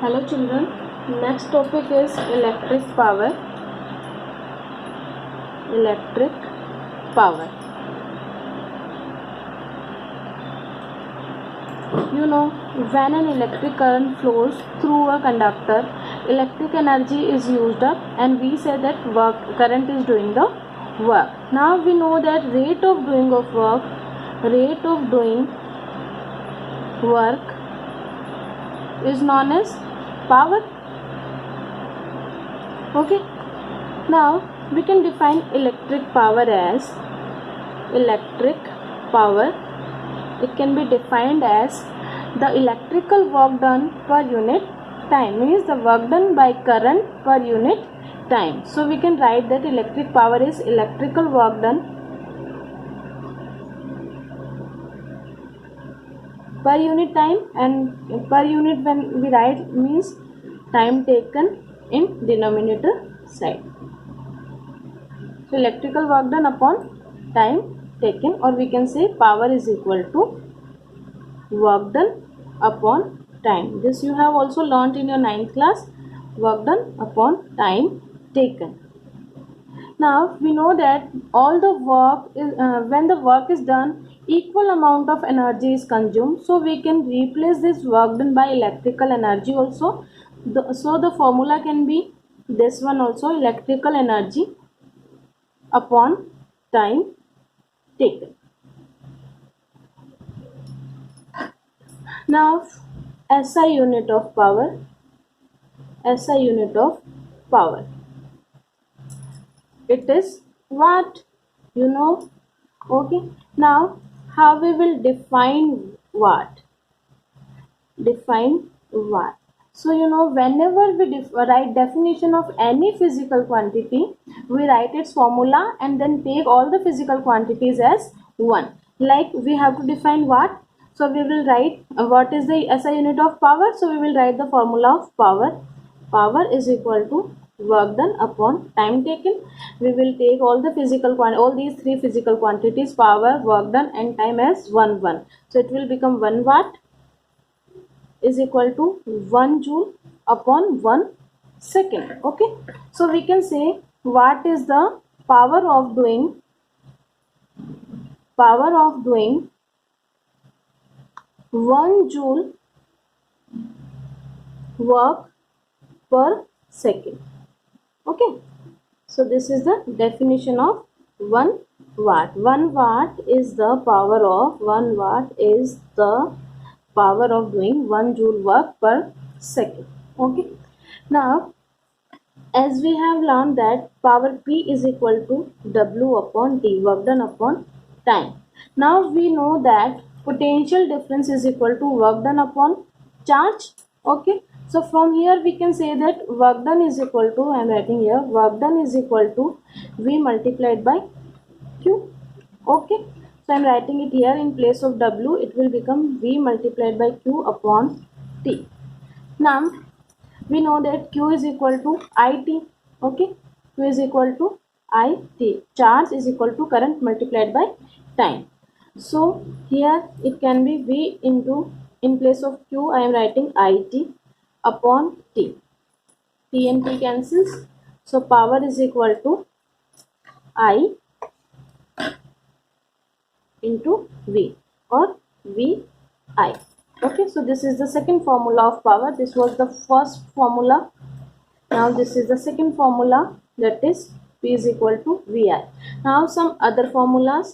Hello children, next topic is electric power. Electric power. You know, when an electric current flows through a conductor, electric energy is used up and we say that current is doing the work. Now we know that rate of doing work is known as power. Okay, now we can define electric power as it can be defined as the electrical work done per unit time, means the work done by current per unit time. So we can write that electric power is electrical work done per unit time, and per unit when we write means time taken in denominator side. So electrical work done upon time taken, or we can say power is equal to work done upon time. This you have also learnt in your 9th class, work done upon time taken. Now we know that all the work is when the work is done, equal amount of energy is consumed, so we can replace this work done by electrical energy also. So the formula can be this one also, electrical energy upon time taken. Now SI unit of power. It is watt, you know. Okay, now how we will define watt? So you know, whenever we write definition of any physical quantity, we write its formula and then take all the physical quantities as one. Like we have to define watt, so we will write what is the SI unit of power. So we will write the formula of power. Power is equal to work done upon time taken. We will take all these three physical quantities, power, work done and time, as 1. So it will become 1 watt is equal to 1 joule upon 1 second. Okay, so we can say watt is the power of doing 1 joule work per second. Okay, so this is the definition of 1 watt. 1 watt is the power of doing 1 joule work per second. Okay, now as we have learned that power P is equal to W upon T, work done upon time. Now we know that potential difference is equal to work done upon charge. Okay, so from here we can say that work done is equal to, I am writing here, work done is equal to V multiplied by Q. Okay, so I am writing it here in place of W, it will become V multiplied by Q upon T. Now we know that Q is equal to IT. Okay, Q is equal to IT. Charge is equal to current multiplied by time. So here it can be V into, in place of Q I am writing IT upon T. T and T cancels. So power is equal to I into V, or VI. Okay, so this is the second formula of power. This was the first formula. Now this is the second formula, that is P is equal to VI. Now some other formula.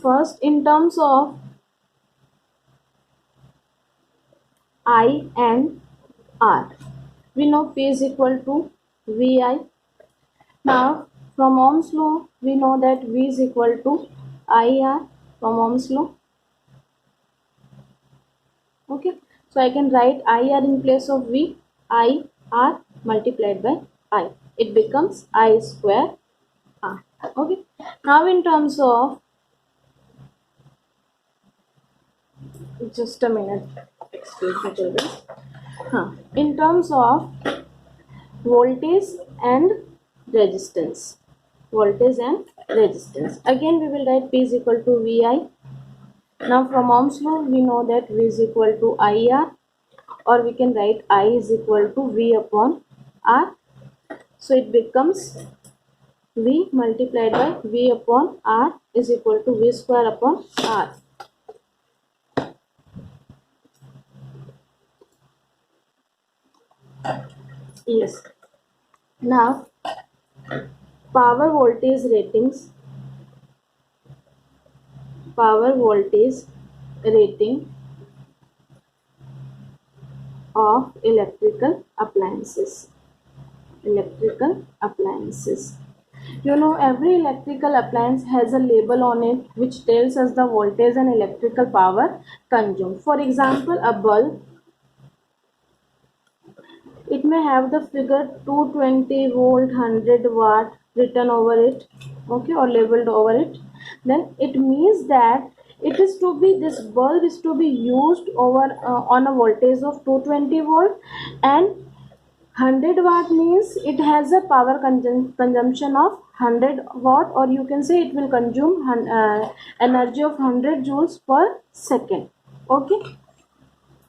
First, in terms of I and R, we know P is equal to VI. Now from Ohm's law we know that V is equal to IR from Ohm's law. Okay, so I can write IR in place of V, IR multiplied by I. It becomes I square R. Okay, now in terms of, just a minute, excuse me children. In terms of voltage and resistance, again we will write P is equal to VI Now from Ohm's law we know that V is equal to IR, or we can write I is equal to V upon R. So it becomes V multiplied by V upon R is equal to V square upon R. Yes. Now power voltage ratings, power voltage rating of electrical appliances. Electrical appliances. You know, every electrical appliance has a label on it which tells us the voltage and electrical power consumed. For example, a bulb, it may have the figure 220 volt 100 watt written over it, okay, or labeled over it. Then it means that it is to be, this bulb is to be used over on a voltage of 220 volt, and 100 watt means it has a power consumption of 100 watt, or you can say it will consume energy of 100 joules per second. Okay.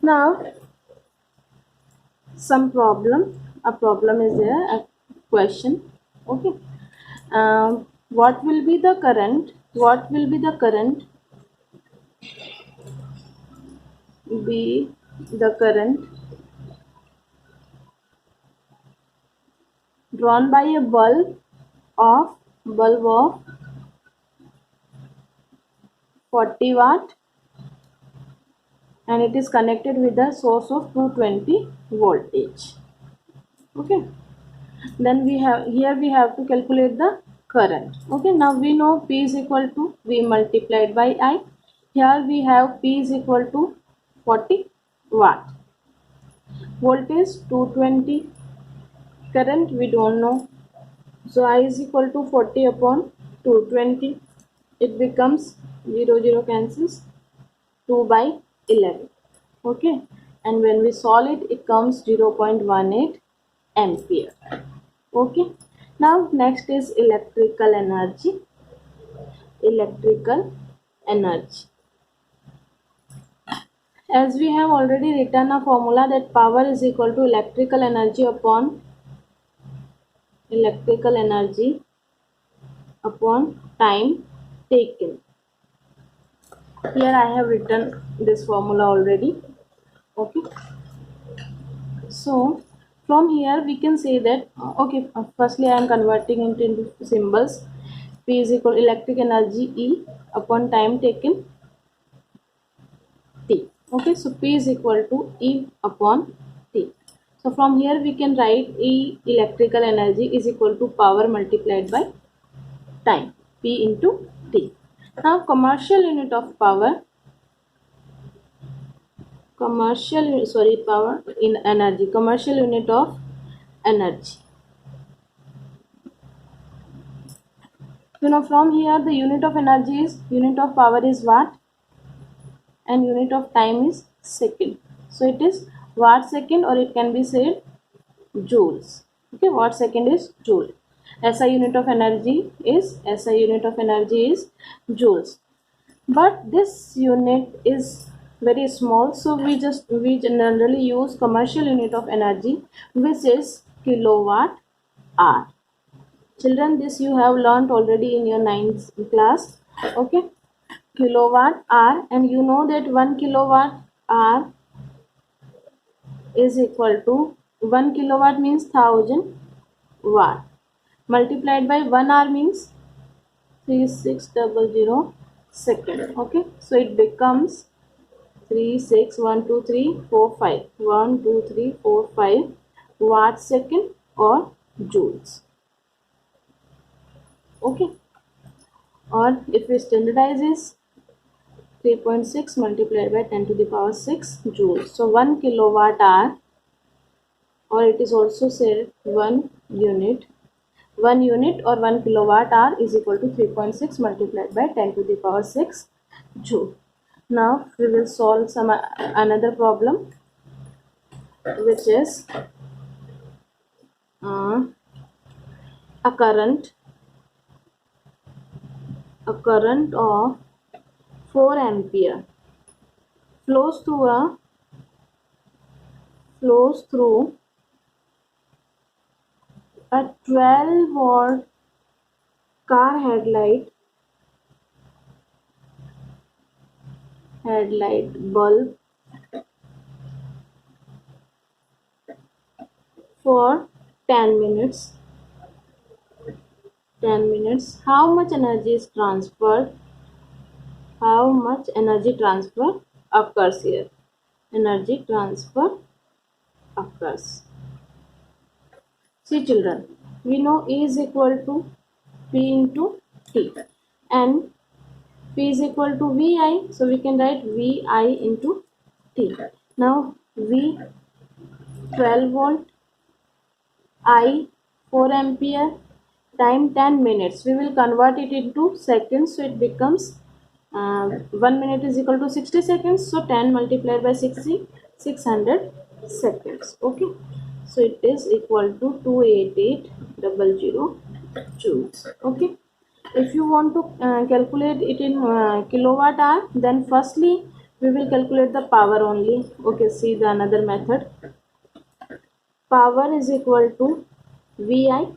Now some problem, a problem is there, a question. Okay. What will be the current, what will be the current, be the current drawn by a bulb of 40 watt, and it is connected with a source of 220 voltage. Okay. Then we have, here we have to calculate the current. Okay. Now we know P is equal to V multiplied by I. Here we have P is equal to 40 watt, voltage 220, current we don't know, so I is equal to 40 upon 220. It becomes 0 0 cancels, 2 by 11. Okay. And when we solve it, it comes 0.18 ampere. Okay. Now next is electrical energy. Electrical energy. As we have already written a formula that power is equal to electrical energy upon time taken. Here I have written this formula already. Okay. So from here we can say that, okay, firstly I am converting it into symbols. P is equal to electric energy E upon time taken T. Okay, so P is equal to E upon T. So from here we can write E electrical energy is equal to power multiplied by time, P into T. Now commercial unit of power, power in energy, commercial unit of energy. You know, from here the unit of energy is, unit of power is watt, and unit of time is second. So it is watt second, or it can be said joules. Okay, watt second is joule. SI unit of energy is joules. But this unit is very small, so we generally use commercial unit of energy, which is kilowatt hour. Children, this you have learnt already in your 9th class. Okay, kilowatt hour, and you know that 1 kilowatt hour is equal to, 1 kilowatt means 1000 watt, multiplied by 1 hour means 3600 second. Okay, so it becomes 3 6 1 2 3 4 5 1 2 3 4 5 watt second or joules. Okay, or if we standardize is 3.6 multiplied by 10 to the power 6 joules. So 1 kilowatt hour, or it is also said 1 unit or 1 kilowatt hour is equal to 3.6 multiplied by 10 to the power 6 joule. Now we will solve some another problem, which is a current of 4 ampere flows through a 12-watt car headlight bulb for 10 minutes. How much energy is transferred? How much energy transfer occurs here? Energy transfer occurs. See children, we know E is equal to P into T and P is equal to VI, so we can write VI into T. Now V 12 volt, I 4 ampere, time 10 minutes. We will convert it into seconds, so it becomes 1 minute is equal to 60 seconds. So 10 multiplied by 60, 600 seconds. Okay, so it is equal to 28800 joules. Okay, if you want to calculate it in kilowatt hour, then firstly we will calculate the power only. Okay, see the another method. Power is equal to VI.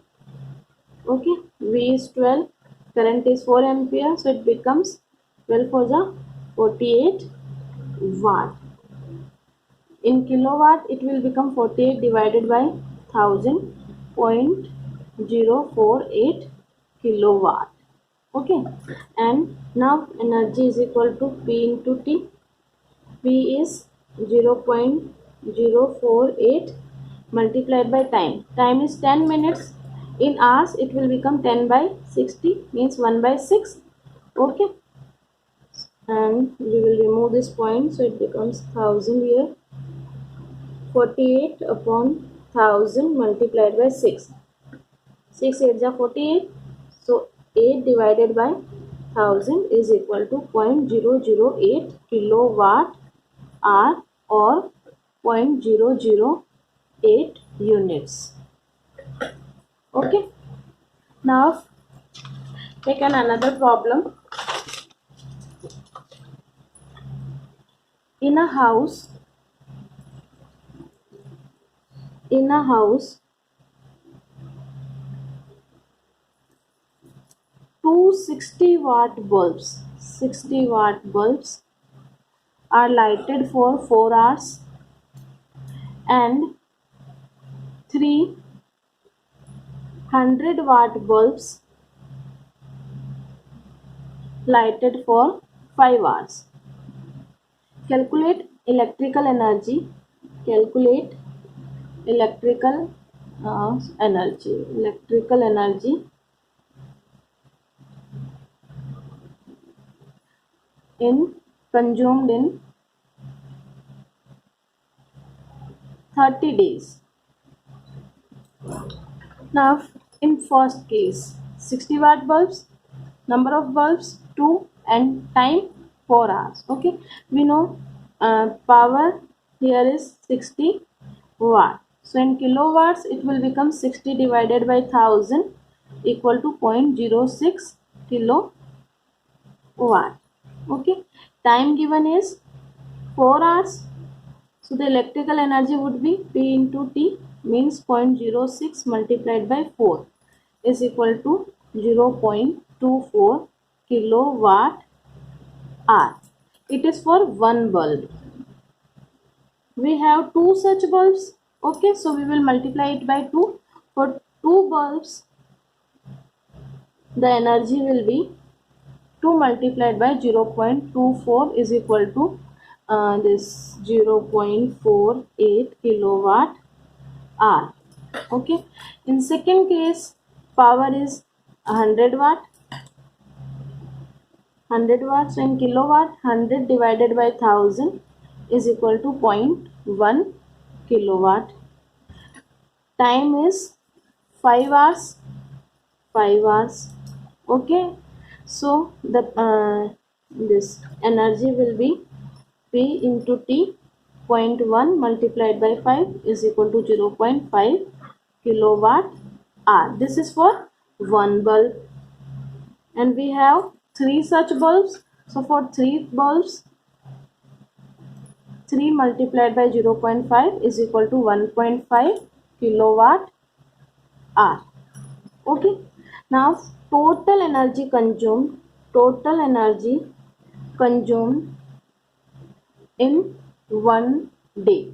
Okay, V is 12, current is 4 ampere, so it becomes 12 for the 48 watt. In kilowatt, it will become 48 divided by 1000.048 kilowatt. Okay, and now energy is equal to P into T. P is 0.048 multiplied by time. Time is 10 minutes. In hours, it will become 10 by 60, means 1 by 6. Okay, and we will remove this point, so it becomes 1000 here. 48 upon 1000 multiplied by 6. 6 8 are 48. So 8 divided by 1000 is equal to 0.008 kilowatt hour or 0.008 units. Okay, now take another problem. In a house 260-watt bulbs, 60-watt bulbs are lighted for 4 hours and 300-watt bulbs lighted for 5 hours. Calculate electrical energy. Calculate electrical energy consumed in 30 days. Now, in first case, 60-watt bulbs, number of bulbs 2 and time 4 hours. Okay, we know power here is 60 watt. So in kilowatts, it will become 60 divided by 1000 equal to 0.06 kilowatt. Okay, time given is 4 hours. So the electrical energy would be P into T, means 0.06 multiplied by 4 is equal to 0.24 kilowatt hour. It is for one bulb. We have two such bulbs. Okay, so we will multiply it by 2. For two bulbs, the energy will be 2 multiplied by 0.24 is equal to this 0.48 kilowatt hour. Okay, in second case, power is 100 watt. 100 watts in kilowatt, 100 divided by 1000 is equal to 0.1 kilowatt. Time is 5 hours. 5 hours. Okay, so the this energy will be P into T. 0.1 multiplied by 5 is equal to 0.5 kilowatt hour. This is for one bulb, and we have 3 such bulbs. So for 3 bulbs, 3 multiplied by 0.5 is equal to 1.5 kilowatt hour. Okay. Now total energy consumed in 1 day.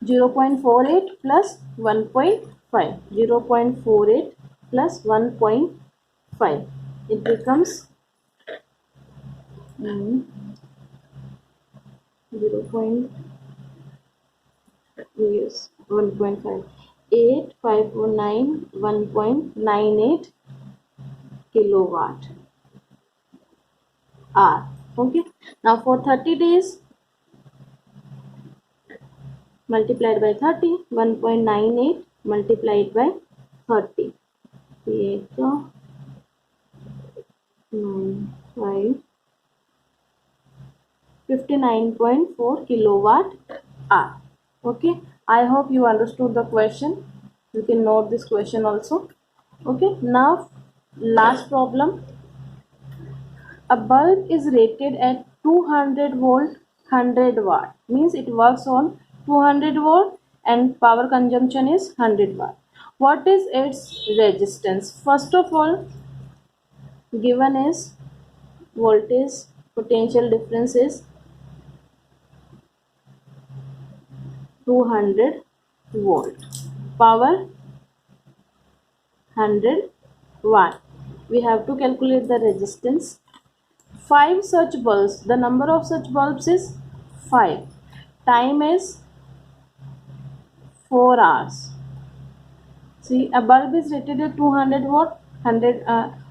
0.48 plus 1.5. 0.48 plus 1.5. It becomes 0. Yes, 1.5. 8509 1.98 kilowatt hour. Okay. Now for 30 days, multiplied by 30, 1.98 multiplied by 30. 8, 9, 5, 59.4 kilowatt hour. Okay. I hope you understood the question. You can note this question also. Okay. Now last problem. A bulb is rated at 200 volt 100 watt, means it works on 200 volt and power consumption is 100 watt. What is its resistance? First of all, given is voltage, potential difference is 200 volt, power 100 watt. We have to calculate the resistance. 5 such bulbs, the number of such bulbs is 5. Time is 4 hours. See, a bulb is rated at 200 watt, 100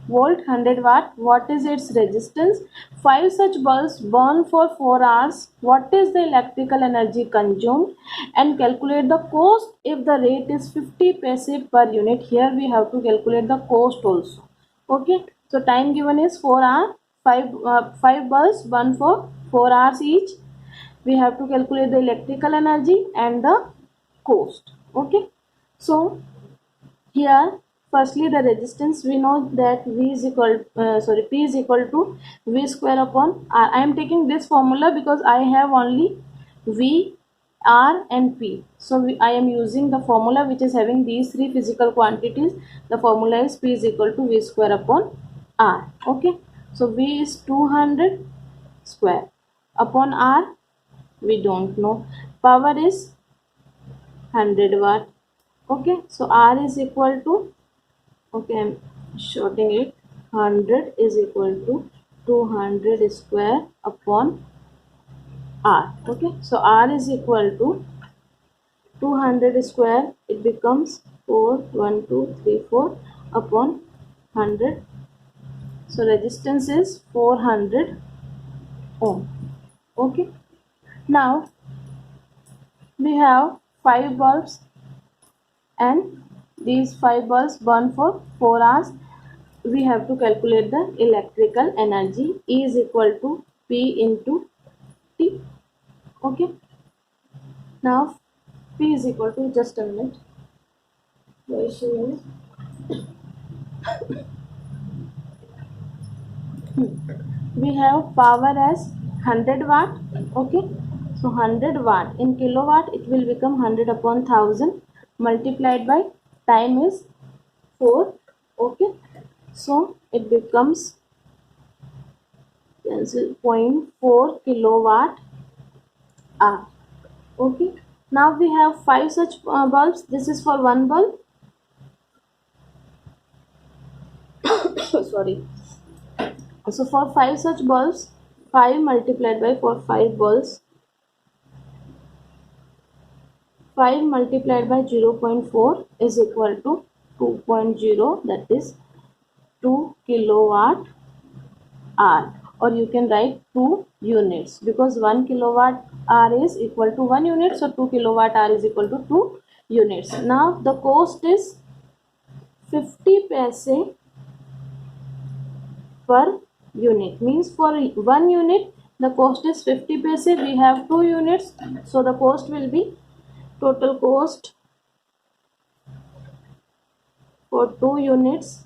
volt, 100 watt. What is its resistance? 5 such bulbs burn for 4 hours. What is the electrical energy consumed? And calculate the cost if the rate is 50 paise per unit. Here we have to calculate the cost also. Okay. So time given is 4 hours. 5 bulbs burn for 4 hours each. We have to calculate the electrical energy and the cost. Okay. So here firstly the resistance, we know that P is equal to V square upon R. I am taking this formula because I have only V, R and P. So I am using the formula which is having these three physical quantities. The formula is P is equal to V square upon R. Okay. So V is 200 square upon R, we don't know. Power is 100 watt. Okay. So R is equal to, okay, I'm shorting it, 100 is equal to 200 square upon R. Okay. So R is equal to 200 square, it becomes 4, 1, 2, 3, 4 upon 100. So resistance is 400 ohm. Okay. Now we have 5 bulbs and these 5 bulbs burn for 4 hours. We have to calculate the electrical energy. E is equal to P into T. Okay. Now P is equal to, just a minute, the issue is we have power as 100 watt. Okay. So 100 watt in kilowatt, it will become 100 upon 1000 multiplied by time is 4. Okay. So it becomes 0.4 kilowatt hour. Okay. Now we have 5 such bulbs. This is for one bulb. Sorry. So for 5 such bulbs, 5 multiplied by, for 5 bulbs, 5 multiplied by 0.4 is equal to 2.0, that is 2 kilowatt hour, or you can write 2 units because 1 kilowatt hour is equal to 1 unit, so 2 kilowatt hour is equal to 2 units. Now the cost is 50 paise per unit, means for 1 unit the cost is 50 paise. We have 2 units, so the cost will be, total cost for 2 units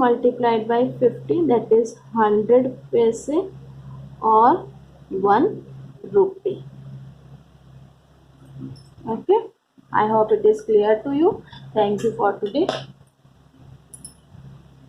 multiplied by 50, that is 100 paise or 1 rupee. Okay, I hope it is clear to you. Thank you for today.